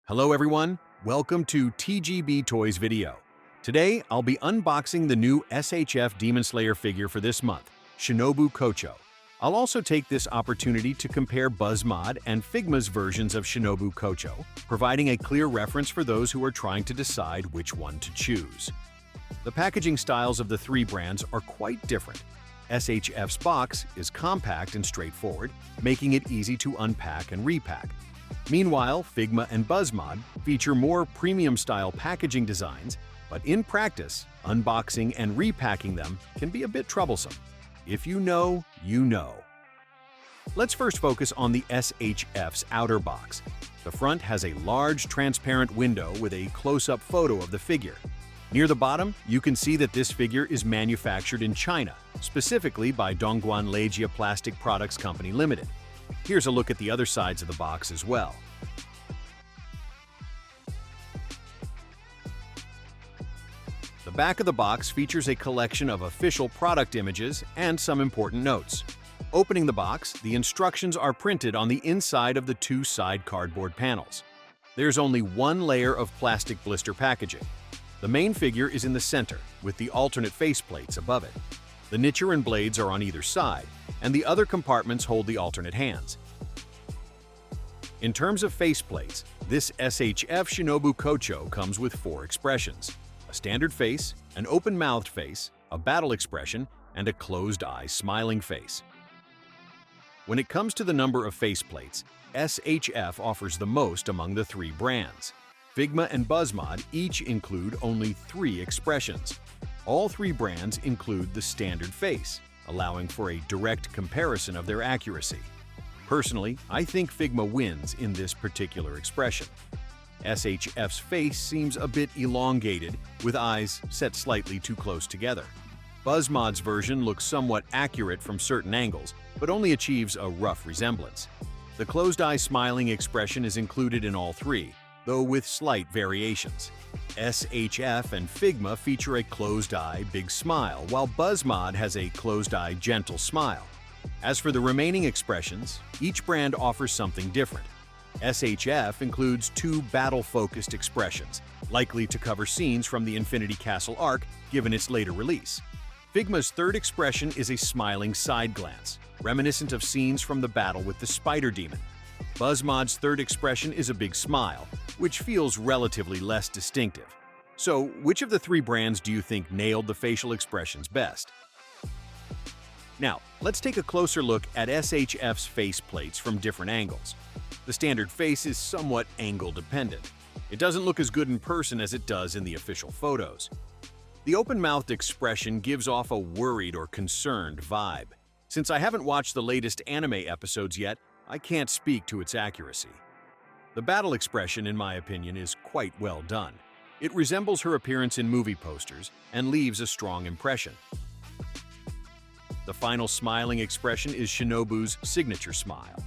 Hello everyone, welcome to TGB Toys video. Today, I'll be unboxing the new SHF Demon Slayer figure for this month, Shinobu Kocho. I'll also take this opportunity to compare Buzzmod and Figma's versions of Shinobu Kocho, providing a clear reference for those who are trying to decide which one to choose. The packaging styles of the three brands are quite different. SHF's box is compact and straightforward, making it easy to unpack and repack. Meanwhile, Figma and Buzzmod feature more premium-style packaging designs, but in practice, unboxing and repacking them can be a bit troublesome. If you know, you know. Let's first focus on the SHF's outer box. The front has a large transparent window with a close-up photo of the figure. Near the bottom, you can see that this figure is manufactured in China, specifically by Dongguan Leijia Plastic Products Company Limited. Here's a look at the other sides of the box as well. The back of the box features a collection of official product images and some important notes. Opening the box, the instructions are printed on the inside of the two side cardboard panels. There's only one layer of plastic blister packaging. The main figure is in the center, with the alternate faceplates above it. The Nichiren blades are on either side, and the other compartments hold the alternate hands. In terms of faceplates, this SHF Shinobu Kocho comes with four expressions: a standard face, an open-mouthed face, a battle expression, and a closed-eye smiling face. When it comes to the number of faceplates, SHF offers the most among the three brands. Figma and Buzzmod each include only 3 expressions. All three brands include the standard face, allowing for a direct comparison of their accuracy. Personally, I think Figma wins in this particular expression. SHF's face seems a bit elongated, with eyes set slightly too close together. Buzzmod's version looks somewhat accurate from certain angles, but only achieves a rough resemblance. The closed-eye smiling expression is included in all three, though with slight variations. SHF and Figma feature a closed-eye big smile, while Buzzmod has a closed-eye gentle smile. As for the remaining expressions, each brand offers something different. SHF includes 2 battle-focused expressions, likely to cover scenes from the Infinity Castle arc given its later release. Figma's third expression is a smiling side glance, reminiscent of scenes from the battle with the Spider Demon. Buzzmod's third expression is a big smile, which feels relatively less distinctive. So, which of the three brands do you think nailed the facial expressions best? Now, let's take a closer look at SHF's faceplates from different angles. The standard face is somewhat angle-dependent. It doesn't look as good in person as it does in the official photos. The open-mouthed expression gives off a worried or concerned vibe. Since I haven't watched the latest anime episodes yet, I can't speak to its accuracy. The battle expression, in my opinion, is quite well done. It resembles her appearance in movie posters and leaves a strong impression. The final smiling expression is Shinobu's signature smile.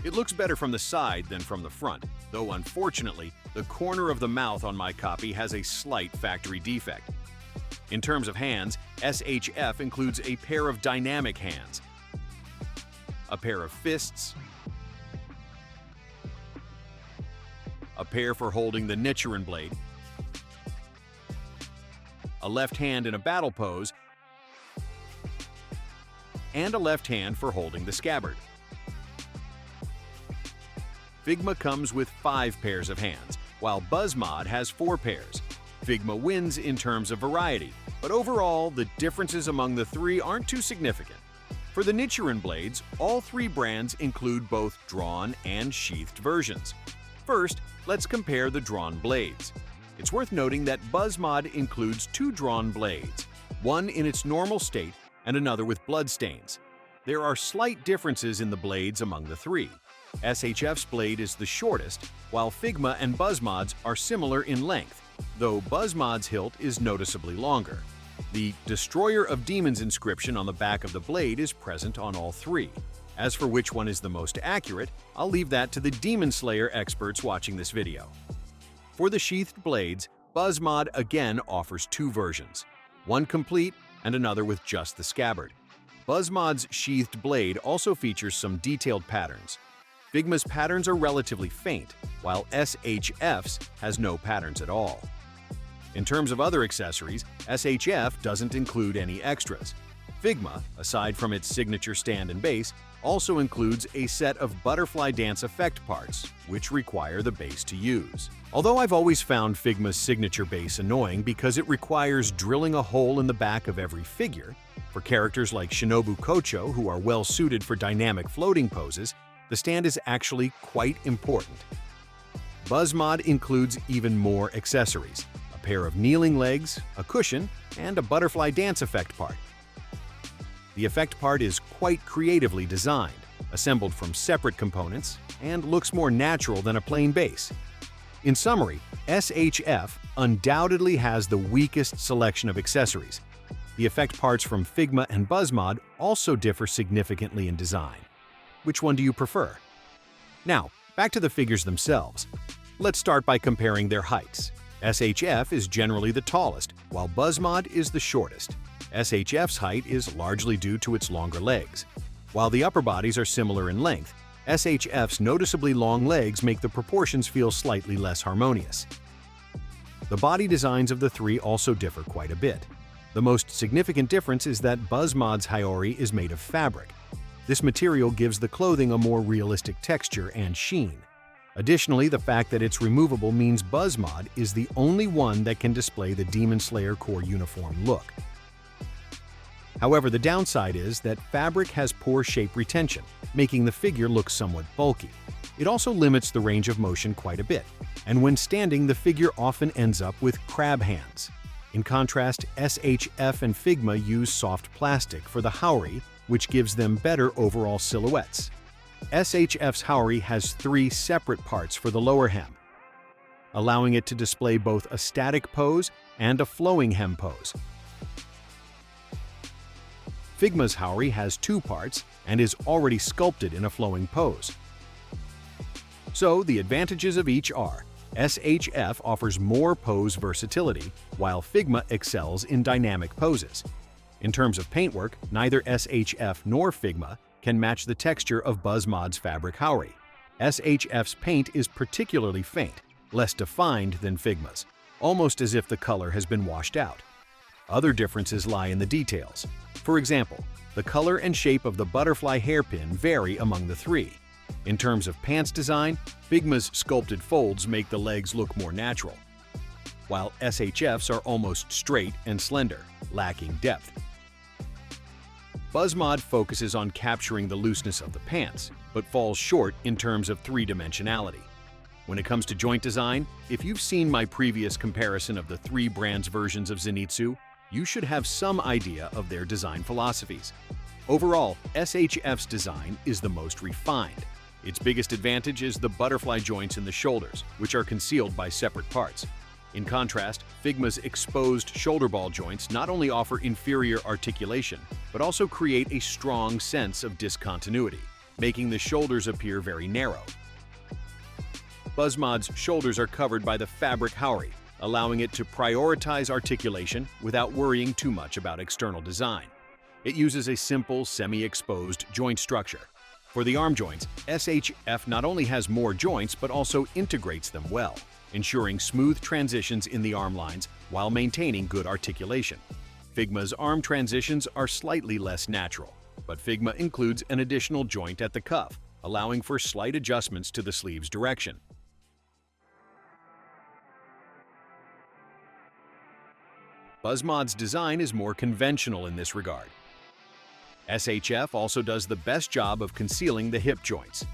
It looks better from the side than from the front, though unfortunately, the corner of the mouth on my copy has a slight factory defect. In terms of hands, SHF includes a pair of dynamic hands, a pair of fists, a pair for holding the Nichiren blade, a left hand in a battle pose, and a left hand for holding the scabbard. Figma comes with 5 pairs of hands, while Buzzmod has 4 pairs. Figma wins in terms of variety, but overall, the differences among the three aren't too significant. For the Nichiren blades, all three brands include both drawn and sheathed versions. First, let's compare the drawn blades. It's worth noting that Buzzmod includes 2 drawn blades, one in its normal state and another with bloodstains. There are slight differences in the blades among the three. SHF's blade is the shortest, while Figma and Buzzmod's are similar in length, though Buzzmod's hilt is noticeably longer. The Destroyer of Demons inscription on the back of the blade is present on all three. As for which one is the most accurate, I'll leave that to the Demon Slayer experts watching this video. For the sheathed blades, Buzzmod again offers 2 versions, one complete and another with just the scabbard. Buzzmod's sheathed blade also features some detailed patterns. Figma's patterns are relatively faint, while SHF's has no patterns at all. In terms of other accessories, SHF doesn't include any extras. Figma, aside from its signature stand and base, also includes a set of butterfly dance effect parts, which require the base to use. Although I've always found Figma's signature base annoying because it requires drilling a hole in the back of every figure, for characters like Shinobu Kocho who are well suited for dynamic floating poses, the stand is actually quite important. Buzzmod includes even more accessories: a pair of kneeling legs, a cushion, and a butterfly dance effect part. The effect part is quite creatively designed, assembled from separate components, and looks more natural than a plain base. In summary, SHF undoubtedly has the weakest selection of accessories. The effect parts from Figma and Buzzmod also differ significantly in design. Which one do you prefer? Now, back to the figures themselves. Let's start by comparing their heights. SHF is generally the tallest, while Buzzmod is the shortest. SHF's height is largely due to its longer legs. While the upper bodies are similar in length, SHF's noticeably long legs make the proportions feel slightly less harmonious. The body designs of the three also differ quite a bit. The most significant difference is that Buzzmod's Hiyori is made of fabric. This material gives the clothing a more realistic texture and sheen. Additionally, the fact that it's removable means Buzzmod is the only one that can display the Demon Slayer core uniform look. However, the downside is that fabric has poor shape retention, making the figure look somewhat bulky. It also limits the range of motion quite a bit, and when standing, the figure often ends up with crab hands. In contrast, SHF and Figma use soft plastic for the Hiyori, which gives them better overall silhouettes. SHF's Hiyori has 3 separate parts for the lower hem, allowing it to display both a static pose and a flowing hem pose. Figma's Hiyori has 2 parts and is already sculpted in a flowing pose. So, the advantages of each are: SHF offers more pose versatility, while Figma excels in dynamic poses. In terms of paintwork, neither SHF nor Figma can match the texture of Buzzmod's fabric Hiyori. SHF's paint is particularly faint, less defined than Figma's, almost as if the color has been washed out. Other differences lie in the details. For example, the color and shape of the butterfly hairpin vary among the three. In terms of pants design, Figma's sculpted folds make the legs look more natural, while SHF's are almost straight and slender, lacking depth. Buzzmod focuses on capturing the looseness of the pants, but falls short in terms of three-dimensionality. When it comes to joint design, if you've seen my previous comparison of the 3 brands' versions of Zenitsu, you should have some idea of their design philosophies. Overall, SHF's design is the most refined. Its biggest advantage is the butterfly joints in the shoulders, which are concealed by separate parts. In contrast, Figma's exposed shoulder ball joints not only offer inferior articulation, but also create a strong sense of discontinuity, making the shoulders appear very narrow. Buzzmod's shoulders are covered by the fabric Hiyori, allowing it to prioritize articulation without worrying too much about external design. It uses a simple, semi-exposed joint structure. For the arm joints, SHF not only has more joints but also integrates them well, ensuring smooth transitions in the arm lines while maintaining good articulation. Figma's arm transitions are slightly less natural, but Figma includes an additional joint at the cuff, allowing for slight adjustments to the sleeve's direction. Buzzmod's design is more conventional in this regard. SHF also does the best job of concealing the hip joints.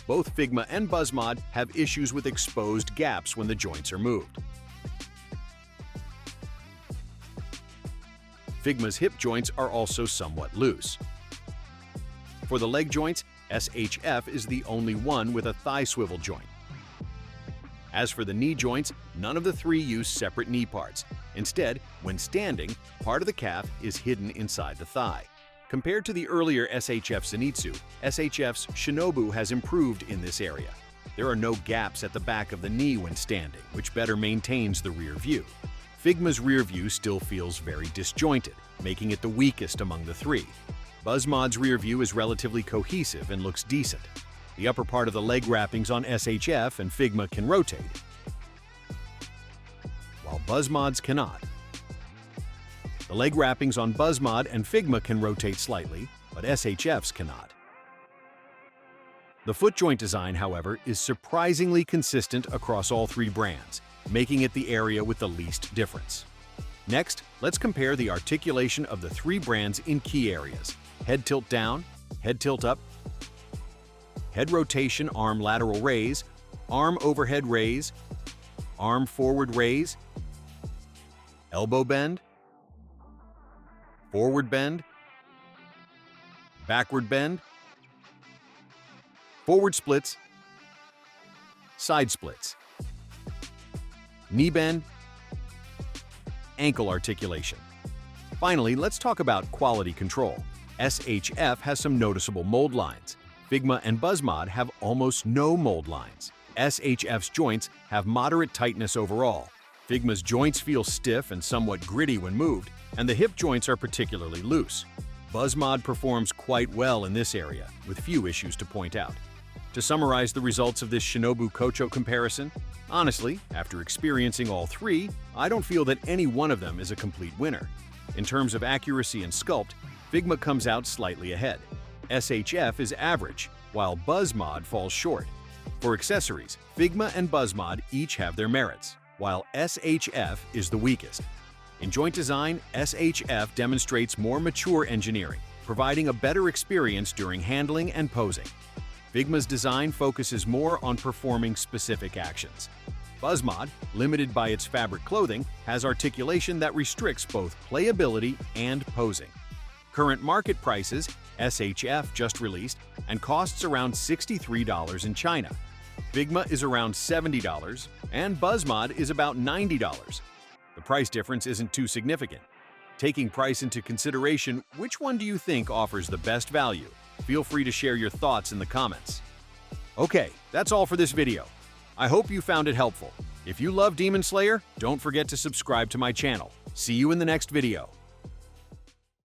Both Figma and Buzzmod have issues with exposed gaps when the joints are moved. Figma's hip joints are also somewhat loose. For the leg joints, SHF is the only one with a thigh swivel joint. As for the knee joints, none of the 3 use separate knee parts. Instead, when standing, part of the calf is hidden inside the thigh. Compared to the earlier SHF Zenitsu, SHF's Shinobu has improved in this area. There are no gaps at the back of the knee when standing, which better maintains the rear view. Figma's rear view still feels very disjointed, making it the weakest among the 3. Buzzmod's rear view is relatively cohesive and looks decent. The upper part of the leg wrappings on SHF and Figma can rotate, while Buzzmod's cannot. The leg wrappings on Buzzmod and Figma can rotate slightly, but SHF's cannot. The foot joint design, however, is surprisingly consistent across all three brands, making it the area with the least difference. Next, let's compare the articulation of the three brands in key areas: head tilt down, head tilt up, head rotation arm lateral raise, arm overhead raise, arm forward raise, elbow bend, forward bend, backward bend, forward splits, side splits, knee bend, ankle articulation. Finally, let's talk about quality control. SHF has some noticeable mold lines. Figma and Buzzmod have almost no mold lines. SHF's joints have moderate tightness overall. Figma's joints feel stiff and somewhat gritty when moved, and the hip joints are particularly loose. Buzzmod performs quite well in this area, with few issues to point out. To summarize the results of this Shinobu Kocho comparison, honestly, after experiencing all three, I don't feel that any one of them is a complete winner. In terms of accuracy and sculpt, Figma comes out slightly ahead. SHF is average, while Buzzmod falls short. For accessories, Figma and Buzzmod each have their merits, while SHF is the weakest. In joint design, SHF demonstrates more mature engineering, providing a better experience during handling and posing. Figma's design focuses more on performing specific actions. Buzzmod, limited by its fabric clothing, has articulation that restricts both playability and posing. Current market prices: SHF just released and costs around $63 in China. Figma is around $70 and Buzzmod is about $90. The price difference isn't too significant. Taking price into consideration, which one do you think offers the best value? Feel free to share your thoughts in the comments. Okay, that's all for this video. I hope you found it helpful. If you love Demon Slayer, don't forget to subscribe to my channel. See you in the next video.